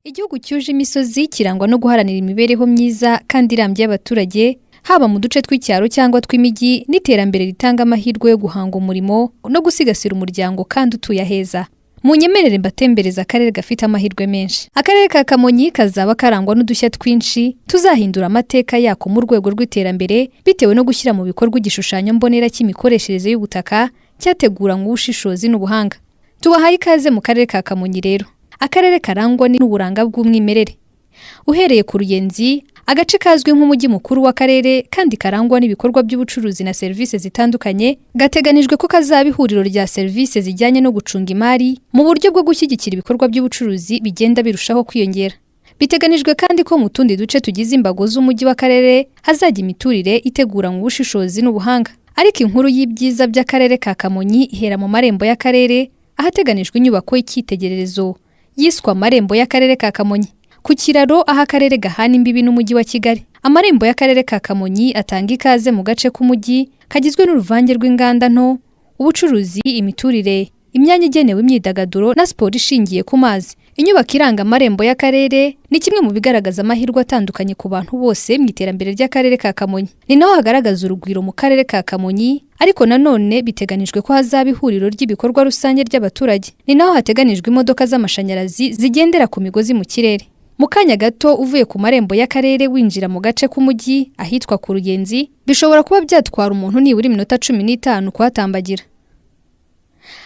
Igihugu cyuje imisozi kirangwa no guharanira imibereho myiza kandi irambye y'abaturage, haba mu duce tw'icyaro cyangwa tw'imijyi, n'iterambere ritanga amahirwe yo guhanga umurimo no gusigasira umuryango kandi utuye aheza. Munyemerere mbatembereza akarere gafite amahirwe menshi. Akarere ka Kamonyi kazaba karangwa n'udushya twinshi tuzahindura amateka yako mu rwego rw'iterambere bitewe no gushyira mu bikorwa igishushanyo mbonera cy'imikoreshereze y'ubutaka cyateguranywe ubushishozi n'ubuhanga. Tubahaye ikaze mu karere ka Kamonyi rero. Akarere karangwa n'uburanga bw'umwimerere. Uhereye ku Ruyenzi, agace kazwi nk'umujyi mukuru w'akarere kandi karangwa n'ibikorwa by'ubucuruzi na serivisi zitandukanye, gateganijwe ko kazaba ihuriro rya serivisi zijyanye no gucunga imari mu buryo bwo gushyigikira ibikorwa by'ubucuruzi bigenda birushaho kwiyongera. Biteganijwe kandi ko mu tundi duce tugize imbago z'umujyi w'akarere hazajya imiturire iteguranywe ubushishozi n'ubuhanga. Ariko inkuru y'ibyiza by'akarere ka Kamonyi ihera mu marembo y'akarere, ahateganijwe inyubako y'icyitegererezo yiswe amarembo y'akarere ka Kamonyi. Ku kiraro aho akarere gahana imbibi n'umujyi wa Kigali, amarembo y'akarere ka Kamonyi atanga ikaze mu gace k'umujyi kagizwe n'uruvange rw'inganda nto, ubucuruzi, imiturire, imyanya igenewe imyidagaduro na siporo ishingiye ku mazi. Inyubako iranga amarembo y'akarere ni kimwe mu bigaragaza amahirwe atandukanye ku bantu bose mu iterambere ry'akarere ka Kamonyi. Ni naho hagaragaza urugwiro mu karere ka Kamonyi, ariko nanone biteganijwe ko hazaba ihuriro ry'ibikorwa rusange ry'abaturage. Ni naho hateganijwe imodoka z'amashanyarazi zigendera ku migozi mu kirere. Mu kanya gato uvuye ku marembo y'akarere winjira mu gace k'umujyi ahitwa ku Ruyenzi, bishobora kuba byatwara umuntu nibura iminota 15 kuhatambagira.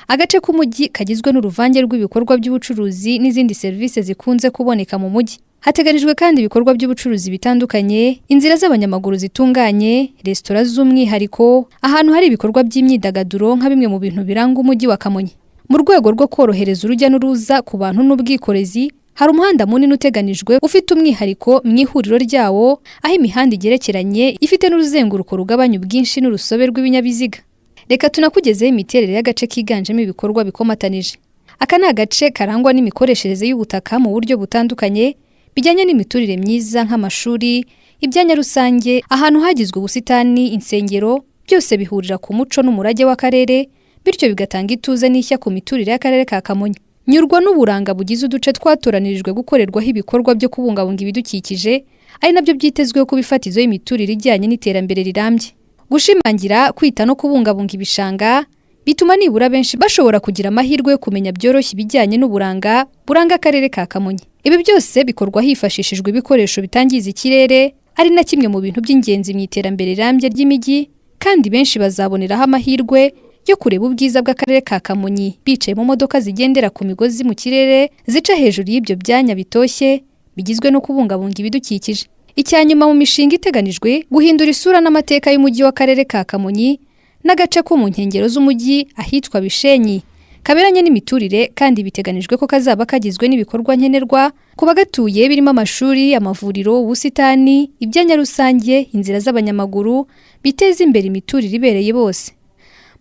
Agace k'umujyi kagizwe n'uruvange rw'ibikorwa by'ubucuruzi n'izindi serivisi zikunze kuboneka mu mujyi. Hateganijwe kandi ibikorwa by'ubucuruzi bitandukanye, inzira z'abanyamaguru zitunganye, resitora z'umwihariko, ahantu hari ibikorwa by'imyidagaduro nka bimwe mu bintu biranga umujyi wa Kamonyi. Mu rwego rwo korohereza urujya n'uruza ku bantu n'ubwikorezi, hari umuhanda munini uteganijwe ufite umwihariko mu ihuriro ryawo, aho imihanda igerekeranye ifite n'uruzenguruko rugabanya ubwinshi n'urusobe rw'ibinyabiziga. Reka tunakugezeho imiterere y'agace kiganjemo ibikorwa bikomatanije. Aka ni agace karangwa n'imikoreshereze y'ubutaka mu buryo butandukanye, bijyanye n'imiturire myiza nk'amashuri, ibyanya rusange, ahantu hagizwe ubusitani, insengero, byose bihurira ku muco n'umurage w'akarere, bityo bigatanga ituze n'ishya ku miturire y'akarere ka Kamonyi. Nyurwa n'uburanga bugize uduce twatoranirijwe gukorerwaho ibikorwa byo kubungabunga ibidukikije, ari nabyo byitezweho ku bifatizo y'imiturire ijyanye n'iterambere rirambye. Gushimangira, kwita no kubungabunga ibishanga bituma nibura benshi bashobora kugira amahirwe yo kumenya byoroshye ibijyanye n'uburanga buranga akarere ka Kamonyi. Ibi byose bikorwa hifashishijwe ibikoresho bitangiza ikirere, ari na kimwe mu bintu by'ingenzi mu iterambere rirambye ry'imijyi, kandi benshi bazaboneraho amahirwe yo kureba ubwiza bw'akarere ka Kamonyi bicaye mu modoka zigendera ku migozi mu kirere zica hejuru y'ibyo byanya bitoshye bigizwe no kubungabunga ibidukikije. Icyanyuma mu mishinga iteganijwe guhindura isura n'amateka y'umujyi w'akarere ka Kamonyi n'agace ko mu nkengero z'umujyi ahitwa Bishenyi kaberanye n'imiturire, kandi biteganijwe ko kazaba kagizwe n'ibikorwa nkenerwa ku bagatuye birimo amashuri, amavuriro, ubusitani, ibyanya rusange, inzira z'abanyamaguru biteza imbere imiturire ibereye bose.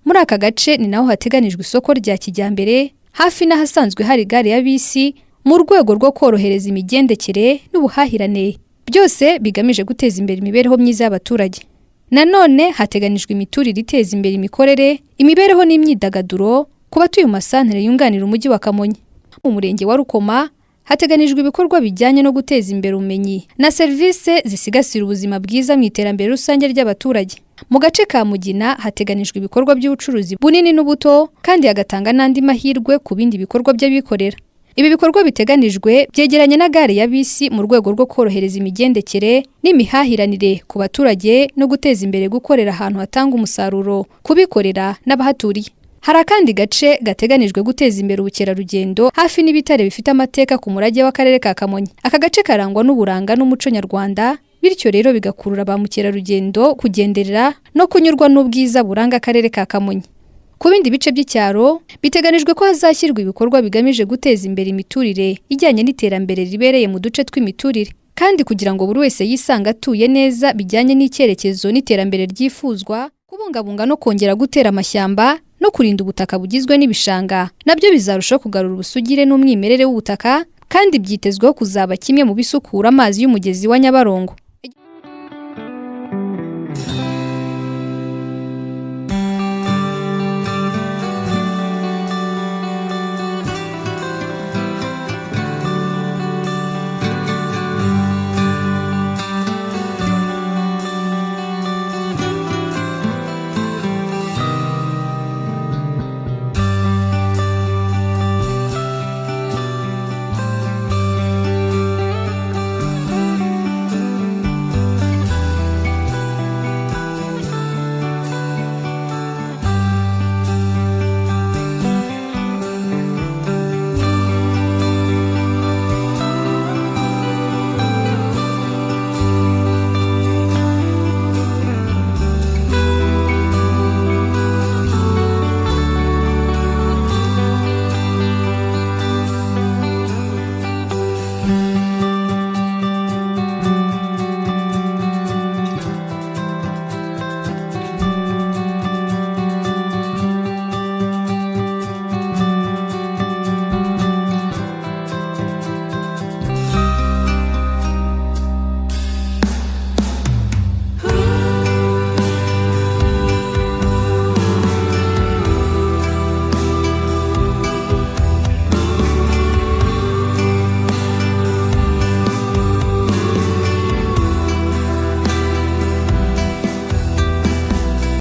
Muri aka gace ni naho hateganijwe isoko rya kijyambere hafi n'ahasanzwe hari gare ya bisi mu rwego rwo korohereza imigendekere n'ubuhahirane, byose bigamije guteza imbere imibereho myiza y'abaturage. Nanone hateganijwe imiturire iteza imbere imikorere, imibereho n'imyidagaduro ku batuye mu masantere yunganira umujyi wa Kamonyi. Mu murenge wa Rukoma hateganijwe ibikorwa bijyanye no guteza imbere ubumenyi na serivisi zisigasira ubuzima bwiza mu iterambere rusange ry'abaturage. Mu gace ka Mugina hateganijwe ibikorwa by'ubucuruzi bunini n'ubuto, kandi hagatanga n'andi mahirwe ku bindi bikorwa by'abikorera. Ibi bikorwa biteganijwe byegeranye na gare ya bisi mu rwego rwo korohereza imigendekere n'imihahiranire ku baturage no guteza imbere gukorera ahantu hatanga umusaruro kubikorera n'abahaturiye. Hari akandi gace gateganijwe guteza imbere ubukerarugendo hafi n'ibitare bifite amateka ku murage w'akarere ka Kamonyi. Aka gace karangwa n'uburanga n'umuco nyarwanda, bityo rero bigakurura ba mukerarugendo kugenderera no kunyurwa n'ubwiza buranga akarere ka Kamonyi. Ku bindi bice by'icyaro biteganijwe ko hazashyirwa ibikorwa bigamije guteza imbere imiturire ijyanye n'iterambere ribereye mu duce tw'imiturire, kandi kugira ngo buri wese yisanga atuye neza bijyanye n'icyerekezo n'iterambere ryifuzwa, kubungabunga no kongera gutera amashyamba no kurinda ubutaka bugizwe n'ibishanga nabyo bizarushaho kugarura ubusugire n'umwimerere w'ubutaka, kandi byitezweho kuzaba kimwe mu bisukura amazi y'umugezi wa Nyabarongo.